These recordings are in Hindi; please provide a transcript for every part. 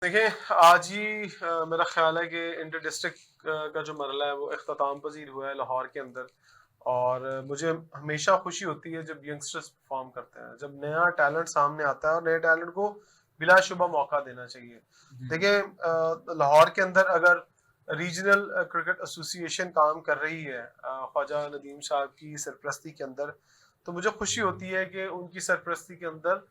देखिए, आज ही मेरा ख़्याल है कि इंटर डिस्ट्रिक्ट का जो मरहला है वो इख्तिताम पज़ीर हुआ है लाहौर के अंदर। और मुझे हमेशा खुशी होती है जब यंगस्टर्स परफ़ॉर्म करते हैं, जब नया टैलेंट सामने आता है और नए टैलेंट को बिलाशुबा मौका देना चाहिए। जी, देखिए, लाहौर के अंदर अगर रीजनल क्रिकेट एसोसिएशन काम कर रही है ख्वाजा नदीम साहब की सरपरस्ती के अंदर, तो मुझे खुशी होती है कि उनकी सरपरस्ती के अंदर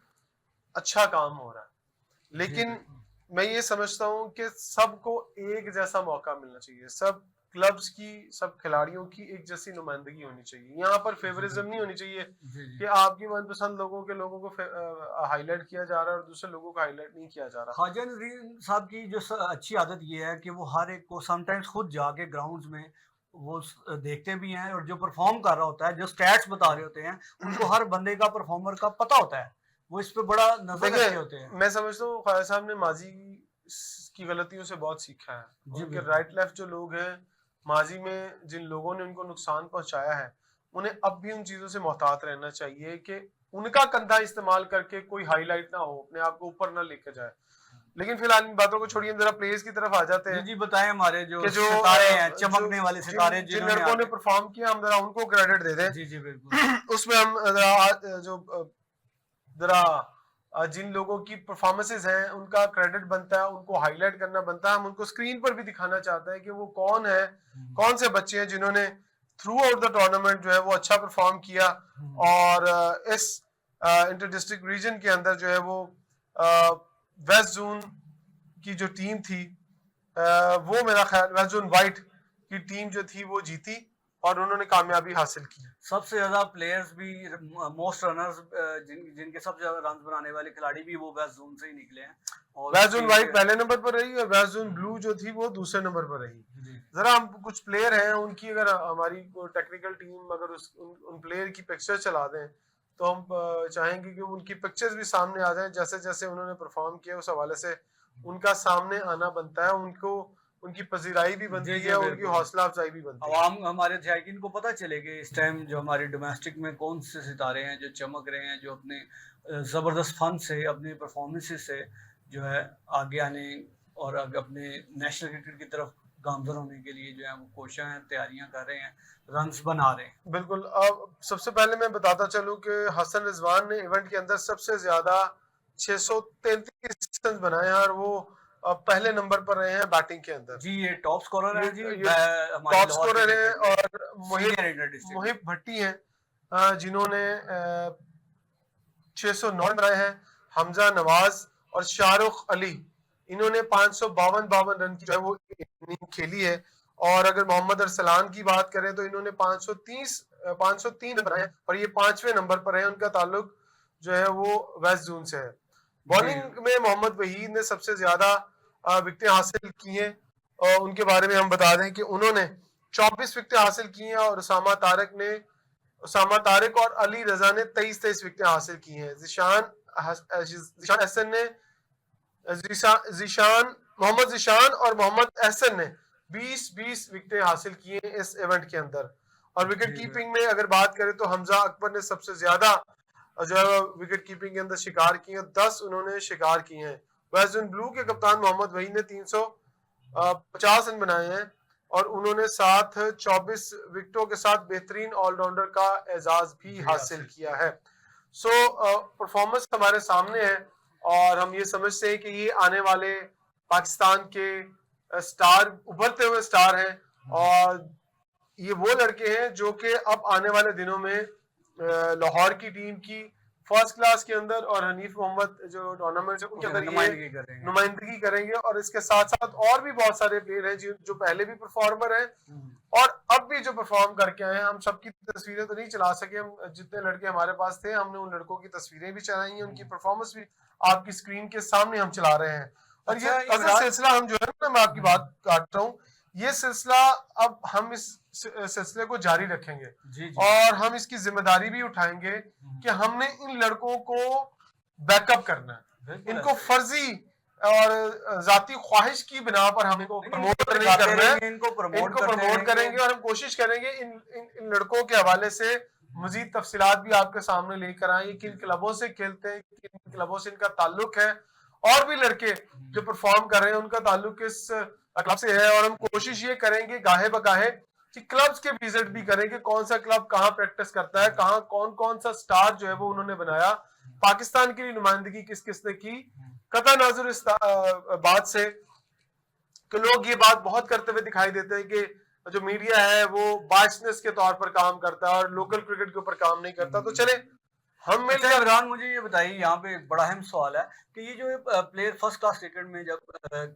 अच्छा काम हो रहा है। जी, लेकिन बिल्कुल। मैं ये समझता हूँ कि सबको एक जैसा मौका मिलना चाहिए। सब क्लब्स की, सब खिलाड़ियों की एक जैसी नुमाइंदगी होनी चाहिए। यहाँ पर जी, फेवरिज्म नहीं बिल्कुल। होनी चाहिए जी, जी। कि आपकी मनपसंद लोगों को हाईलाइट किया जा रहा है और दूसरे लोगों को हाईलाइट नहीं किया जा रहा। ख्वाजा नज़ीर साहब की जो अच्छी आदत ये है कि वो हर एक को समटाइम्स खुद जाके ग्राउंड्स में वो देखते भी हैं, और जो परफॉर्म कर रहा होता है, जो स्टैट्स बता रहे होते हैं, उनको हर बंदे का परफॉर्मर का पता होता है। वो इस पे बड़ा नजर देखिए, रखते होते हैं। मैं समझता हूँ ख्वाजा साहब ने माजी की गलतियों से बहुत सीखा है। जी, उनके बिल्कुल। राइट लेफ्ट जो लोग हैं, माजी में जिन लोगों ने उनको नुकसान पहुंचाया है, उन्हें अब भी उन चीजों से मोहतात रहना चाहिए कि उनका कंधा इस्तेमाल करके कोई हाईलाइट ना हो, अपने आप को ऊपर ना लेके जाए। लेकिन फिलहाल इन बातों को छोड़िए, हम जरा प्लेयर्स की तरफ आ जाते जी, हैं जी, बताएं हमारे जो कि सितारे हैं, जो चमकने वाले जिन सितारे जिन जिन्होंने लड़कों ने आगे। परफॉर्म किया, हम जरा उनको क्रेडिट दे जी, जी, बिल्कुल। दें। उसमें हम जरा जिन लोगों की परफॉर्मेंसेज हैं उनका क्रेडिट बनता है, उनको हाईलाइट करना बनता है। हम उनको स्क्रीन पर भी दिखाना चाहते हैं कि वो कौन है, हुँ, कौन से बच्चे हैं जिन्होंने थ्रू आउट द टूर्नामेंट जो है वो अच्छा परफॉर्म किया। हुँ। और इस इंटर डिस्ट्रिक्ट रीजन के अंदर जो है वो वेस्ट जोन की जो टीम थी, वो मेरा ख्याल वेस्ट जोन वाइट की टीम जो थी वो जीती और उन्होंने कामयाबी हासिल की। सबसे ज़्यादा प्लेयर्स भी मोस्ट रनर्स जिनके सबसे ज़्यादा रन्स बनाने वाले खिलाड़ी भी वो वेस्ट ज़ोन से ही निकले हैं, और वेस्ट उस जोन टीम व्हाइट के। पहले नंबर पर रही और वेस्ट जोन हुँ, ब्लू जो थी वो दूसरे नंबर पर रही। जी। जरा हम कुछ प्लेयर हैं उनकी, अगर हमारी टेक्निकल टीम अगर उन प्लेयर की पिक्चर चला दें तो हम चाहेंगे कि उनकी पिक्चर्स भी सामने आ जाएं, जैसे जैसे उन्होंने परफॉर्म किया उस हवाले से उनका सामने आना बनता है। उनको उनकी पजीराई भी जी, बनती जी, है, उनकी बिल्कुल। हौसला अफजाई भी बनती है। अवाम हमारे जायकीन को पता चले कि इस टाइम जो हमारे डोमेस्टिक में कौन से सितारे हैं जो चमक रहे हैं, जो अपने ज़बरदस्त फ़न से, अपनी परफ़ॉर्मेंसेज़ से जो है आगे आने और अपने नेशनल क्रिकेट की तरफ गामज़न होने के लिए जो है वो कोशिशें हैं, तैयारियाँ कर रहे हैं, रन्स बना रहे हैं। बिल्कुल। अब सबसे पहले मैं बताता चलूं कि हसन रिजवान ने इवेंट के अंदर सबसे ज्यादा 633 रन बनाए हैं और वो पहले नंबर पर रहे हैं बैटिंग के अंदर। जी, ये टॉप स्कोरर हैं जी, ये हमारे टॉप लाहौर के स्कोरर हैं। क्रिकेट में, और सीनियर इंटर डिस्ट्रिक्ट में। मुहिब भट्टी हैं, जिन्होंने 609 रन बनाए हैं। हमजा नवाज और शाहरुख अली, इन्होंने 552 रन की जो है वो इनिंग खेली है। और अगर मोहम्मद अरसलान की बात करें तो इन्होंने 503 रन बनाए हैं और ये 5वें नंबर पर है। उनका ताल्लुक जो है वो वेस्ट जोन से है। जी। बॉलिंग में मोहम्मद वहीद ने सबसे ज्यादा विकेटें हासिल की हैं और उनके बारे में हम बता दें कि उन्होंने 24 विकेटें हासिल की हैं और उसामा तारिक और अली रजा ने 23-23 विकेटें हासिल की हैं। जिशान हसन ने जिशान मोहम्मद जिशान और मोहम्मद एहसन ने 20-20 विकेटें हासिल की हैं इस इवेंट के अंदर। और विकेट जी, कीपिंग में अगर बात करें तो हमजा अकबर ने सबसे ज्यादा जो है विकेट कीपिंग के अंदर शिकार किए हैं, 10 उन्होंने शिकार किए हैं। वेस्ट इंडीज ब्लू के कप्तान मोहम्मद वहीद ने 350 रन बनाए हैं और उन्होंने साथ 24 विकेटों के साथ बेहतरीन ऑलराउंडर का एजाज भी जी हासिल हासिल किया किया। है। सो परफॉर्मेंस हमारे सामने है और हम ये समझते हैं कि ये आने वाले पाकिस्तान के स्टार, उभरते हुए स्टार हैं। हुँ। और ये वो लड़के हैं जो कि अब आने वाले दिनों में लाहौर की टीम की फर्स्ट क्लास के अंदर और हनीफ मोहम्मद जो टूर्नामेंट है उनके जो अंदर ये नुमाइंदगी करेंगे। नुमाइंदगी करेंगे। और इसके साथ साथ और भी बहुत सारे प्लेयर हैं जो पहले भी परफॉर्मर हैं हुँ। और अब भी जो परफॉर्म करके आए हैं। हम सबकी तस्वीरें तो नहीं चला सके, हम जितने लड़के हमारे पास थे हमने उन लड़कों की तस्वीरें भी चलाई हैं, उनकी हुँ। परफॉर्मेंस भी आपकी स्क्रीन के सामने हम चला रहे हैं। और ये अच्छा अगर इमरान। सिलसिला हम जो है ना, मैं आपकी हुँ। बात काट रहा हूँ, ये सिलसिला अब हम इस सिलसिले को जारी रखेंगे जी, जी, और बिल्कुल। हम इसकी जिम्मेदारी भी उठाएंगे हुँ। कि हमने इन लड़कों को बैकअप करना है। बिल्कुल इनको ऐसा ही। फर्जी और जाती ख्वाहिश की बिना पर हम इनको नहीं, इनको प्रमोट नहीं दिखाते करना है। रहेंगे, इनको प्रमोट इनको करते प्रमोट रहेंगे। करेंगे और हम कोशिश करेंगे इन लड़कों के हवाले से हुँ। मजीद तफसीलात भी आपके सामने लेकर आए, किन जी, जी। क्लबों से खेलते हैं, किन क्लबों से इनका ताल्लुक है और भी लड़के जो परफॉर्म कर रहे हैं उनका ताल्लुक किस क्लब से है, और हम कोशिश ये करेंगे गाहे बगाहे कि क्लब्स के विजिट भी करें कि कौन सा क्लब कहाँ प्रैक्टिस करता है, कहाँ कौन कौन सा स्टार जो है वो उन्होंने बनाया, पाकिस्तान की नुमाइंदगी किस किसने की। कतई नाजुर इस बात से कि लोग ये बात बहुत करते हुए दिखाई देते हैं कि जो मीडिया है वो बायसनेस के तौर पर काम करता है और लोकल क्रिकेट के ऊपर काम नहीं करता। तो चले हम अच्छा मिलकर इमरान, मुझे ये बताइए, यहाँ पे एक बड़ा अहम सवाल है कि ये जो प्लेयर फर्स्ट क्लास क्रिकेट में जब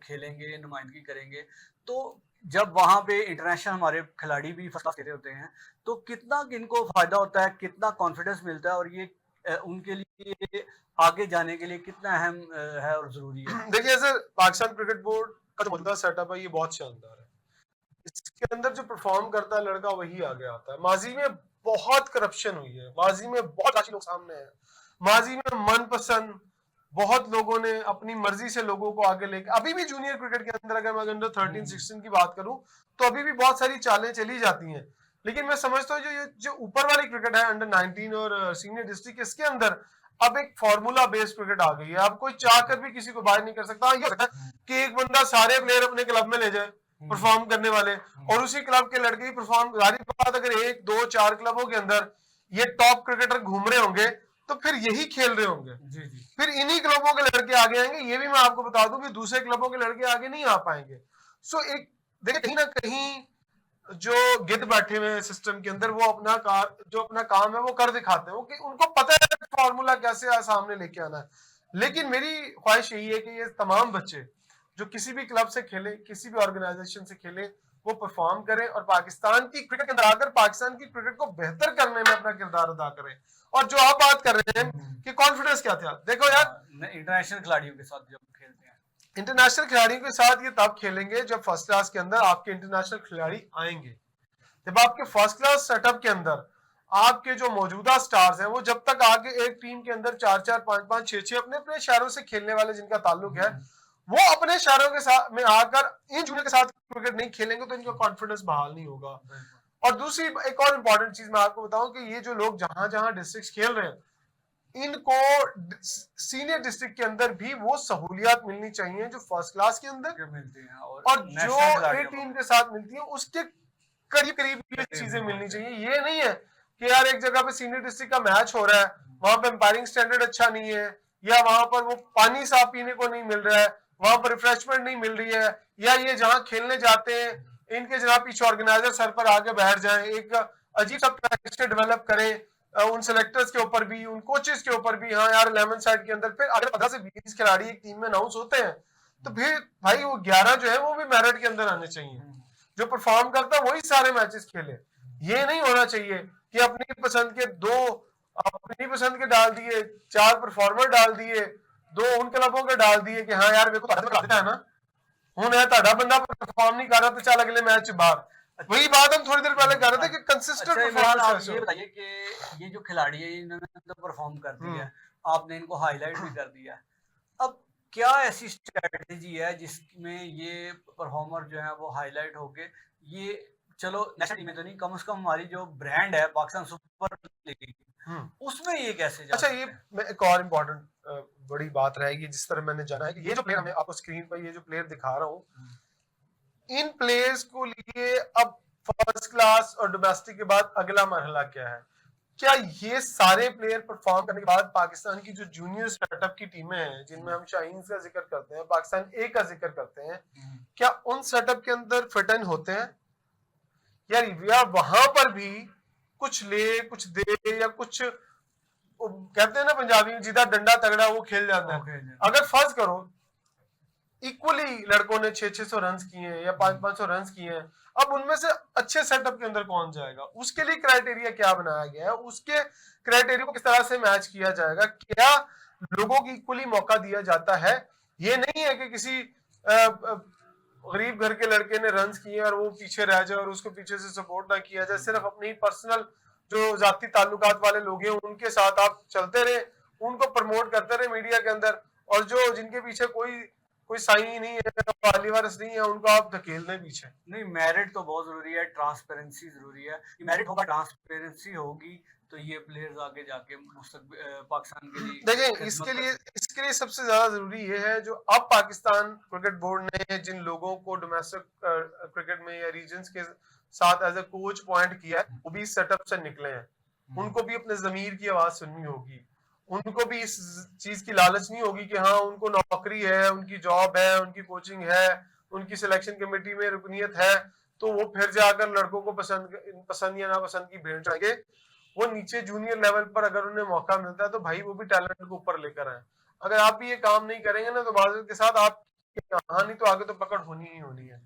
खेलेंगे, नुमाइंदगी करेंगे, तो जब वहाँ पे इंटरनेशनल हमारे खिलाड़ी भी फर्स्ट क्लास खेल रहे होते हैं, तो कितना इनको फायदा होता है, कितना कॉन्फिडेंस मिलता है, और ये उनके लिए आगे जाने के लिए कितना अहम है और जरूरी है? देखिए सर, पाकिस्तान क्रिकेट बोर्ड का जो मौजूदा सेटअप है ये बहुत शानदार है। इसके अंदर जो परफॉर्म करता है लड़का वही आगे आता है। माजी में बहुत करप्शन हुई है, माजी में बहुत अच्छे लोग सामने हैं, माजी में मनपसंद बहुत लोगों ने अपनी मर्जी से लोगों को आगे लेके, अभी भी जूनियर क्रिकेट के अंदर अगर मैं अंडर 13-16 की बात करूं तो अभी भी बहुत सारी चालें चली जाती हैं। लेकिन मैं समझता हूँ जो ऊपर वाली क्रिकेट है अंडर 19 और सीनियर डिस्ट्रिक्ट, इसके अंदर अब एक फार्मूला बेस्ड क्रिकेट आ गई है। अब कोई चाह कर भी किसी को बाहर नहीं कर सकता। ये हो सकता है कि एक बंदा सारे प्लेयर अपने क्लब में ले जाए परफॉर्म करने वाले, और उसी क्लब के लड़के ही परफॉर्म, जाहिर बात अगर 1 2 4 क्लबों के अंदर ये टॉप क्रिकेटर घूम रहे होंगे तो फिर यही खेल रहे होंगे, जी जी। फिर इन्हीं क्लबों के लड़के आगे आएंगे। ये भी मैं आपको बता दूं कि दूसरे क्लबों के लड़के आगे नहीं आ पाएंगे। सो एक देखिए, कहीं ना कहीं जो गिद्ध बैठे हुए हैं सिस्टम के अंदर वो अपना काम है वो कर दिखाते हैं, कि उनको पता है फॉर्मूला कैसे सामने लेके आना है। लेकिन मेरी ख्वाहिश यही है कि ये तमाम बच्चे जो किसी भी क्लब से खेले, किसी भी ऑर्गेनाइजेशन से खेले, वो परफॉर्म करें और पाकिस्तान की क्रिकेट के अंदर आकर पाकिस्तान की क्रिकेट को बेहतर करने में अपना किरदार अदा करें। और जो आप बात कर रहे हैं कि कॉन्फिडेंस क्या था, देखो यार, इंटरनेशनल खिलाड़ियों के साथ जब खेलते हैं, इंटरनेशनल खिलाड़ियों के साथ ये तब खेलेंगे जब फर्स्ट क्लास के अंदर आपके इंटरनेशनल खिलाड़ी आएंगे। जब आपके फर्स्ट क्लास सेटअप के अंदर आपके जो मौजूदा स्टार्स हैं वो जब तक आगे एक टीम के अंदर 4-4 5-5 6-6 अपने अपने शहरों से खेलने वाले जिनका ताल्लुक है वो अपने शहरों के साथ में आकर इन जूनियर के साथ क्रिकेट नहीं खेलेंगे तो इनका कॉन्फिडेंस बहाल नहीं होगा। और दूसरी एक और इम्पोर्टेंट चीज मैं आपको बताऊं कि ये जो लोग जहां जहां डिस्ट्रिक्ट खेल रहे हैं इनको सीनियर डिस्ट्रिक्ट के अंदर भी वो सहूलियात मिलनी चाहिए जो फर्स्ट क्लास के अंदर मिलती हैं, और जो ए टीम के साथ मिलती है उसके करीब करीब ये चीजें मिलनी चाहिए। ये नहीं है कि यार एक जगह पे सीनियर डिस्ट्रिक्ट का मैच हो रहा है, वहां पे एम्पायरिंग स्टैंडर्ड अच्छा नहीं है, या वहां पर वो पानी साफ पीने को नहीं मिल रहा है, वहां पर रिफ्रेशमेंट नहीं मिल रही है, या ये जहां खेलने जाते हैं इनके जनाब पीछे ऑर्गेनाइजर सर पर आगे बैठ जाए, एक अजीब सा प्रेशर डेवलप करें उन सेलेक्टर्स के ऊपर भी, उन कोचेस के ऊपर भी। हाँ यार 11 साइड के अंदर फिर अगर 15 से 20 खिलाड़ी एक टीम में अनाउंस होते हैं तो फिर भाई वो 11 जो है वो भी मेरिट के अंदर आने चाहिए। जो परफॉर्म करता है वही सारे मैचेस खेले। ये नहीं होना चाहिए कि अपनी पसंद के डाल दिए, 4 परफॉर्मर डाल दिए, 2 उन क्लबों के डाल दिए कि हाँ यार मेरे को है ना हूं है ताड़ा बंदा परफॉर्म नहीं कर रहा तो चल अगले मैच बाहर। वही बात हम थोड़ी देर पहले कर रहे थे कि कंसिस्टेंट परफॉर्मेंस। ये बताइए कि ये जो खिलाड़ी है इन्होंने तो परफॉर्म कर दिया, आपने इनको हाईलाइट भी कर दिया, अब क्या ऐसी स्ट्रेटजी है जिसमें ये परफॉर्मर जो है वो हाईलाइट होके ये चलो नेशनल टीम में तो नहीं, कम से कम हमारी जो ब्रांड है पाकिस्तान सुपर लीग उसमें ये कैसे जा अच्छा ये मैं एक और इम्पोर्टेंट बड़ी बात रहेगी जिस तरह मैंने जाना है कि ये जो प्लेयर हमें आपको स्क्रीन पर ये जो प्लेयर दिखा रहा हूँ इन प्लेयर्स को लिए अब फर्स्ट क्लास और डोमेस्टिक के बाद अगला मरहला क्या है। क्या ये सारे प्लेयर परफॉर्म करने के बाद पाकिस्तान की जो जूनियर स्टार्टअप की टीमें हैं जिनमें हम शाहीन का जिक्र करते हैं, पाकिस्तान ए का जिक्र करते हैं, क्या उन सेटअप के अंदर फिट इन होते हैं यार वहां पर भी कुछ ले कुछ दे या कुछ कहते हैं ना पंजाबी में जिदा डंडा तगड़ा वो खेल जाता है। अगर फर्ज करो इक्वली लड़कों ने 600 रन किए हैं या 500 रन किए हैं, अब उनमें से अच्छे सेटअप के अंदर कौन जाएगा, उसके लिए क्राइटेरिया क्या बनाया गया है, उसके क्राइटेरिया को किस तरह से मैच किया जाएगा, क्या लोगों की इक्वली मौका दिया जाता है। ये नहीं है कि किसी गरीब घर के लड़के ने रन किए और वो पीछे रह जाए और उसको पीछे से सपोर्ट ना किया जाए, सिर्फ अपनी पर्सनल जो जाती ताल्लुकात वाले लोग हैं उनके साथ आप चलते रहे, उनको प्रमोट करते रहे मीडिया के अंदर, और जो जिनके पीछे कोई साई नहीं है, वाली वारस नहीं है, उनको आप धकेल दें पीछे। नहीं, मेरिट तो बहुत जरूरी है, ट्रांसपेरेंसी जरूरी है, मेरिट होगा ट्रांसपेरेंसी होगी तो ये प्लेयर्स आगे जाके पाकिस्तान के लिए देखें, खिदमत इसके लिए सबसे ज्यादा जरूरी ये है, जो अब पाकिस्तान क्रिकेट बोर्ड ने जिन लोगों को डोमेस्टिक क्रिकेट में या रीजन्स के साथ एज ए कोच पॉइंट किया है, वो भी सेटअप से निकले हैं। उनको भी अपने जमीर की आवाज सुननी होगी। उनको भी इस चीज की लालच नहीं होगी कि हाँ उनको नौकरी है, उनकी जॉब है, उनकी कोचिंग है, उनकी सिलेक्शन कमेटी में रुकनीयत है, तो वो फिर जाकर लड़कों को पसंद या नापसंद की भेंट चाहेंगे। वो नीचे जूनियर लेवल पर अगर उन्हें मौका मिलता है तो भाई वो भी टैलेंट को ऊपर लेकर आए। अगर आप भी ये काम नहीं करेंगे ना, तो बादल के साथ आप कहानी तो आगे तो पकड़ होनी ही होनी है।